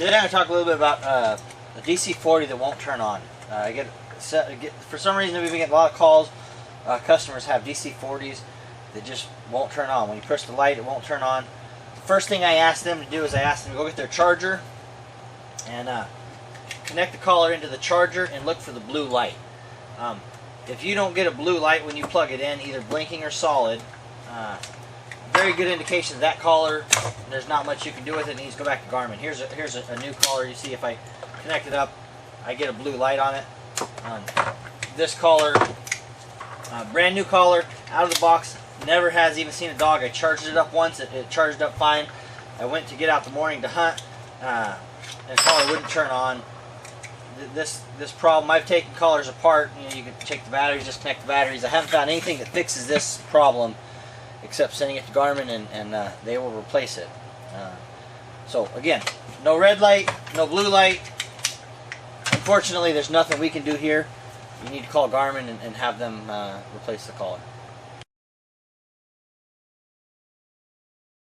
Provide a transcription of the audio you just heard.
Today I'm going to talk a little bit about the DC40 that won't turn on. For some reason we've been getting a lot of calls. Customers have DC40s that just won't turn on. When you push the light, it won't turn on. The first thing I asked them to do is I asked them to go get their charger and connect the collar into the charger and look for the blue light. If you don't get a blue light when you plug it in, either blinking or solid, very good indication that collar, there's not much you can do with it. It needs to go back to Garmin. Here's a new collar. You see if I connect it up, I get a blue light on it. This collar, brand new collar, out of the box, never has even seen a dog. I charged it up once, it charged up fine. I went to get out the morning to hunt, and the collar wouldn't turn on. This problem, I've taken collars apart. You can take the batteries, just connect the batteries. I haven't found anything that fixes this problem except sending it to Garmin, and they will replace it. So again, no red light, no blue light. Unfortunately, there's nothing we can do here. You need to call Garmin and have them replace the collar.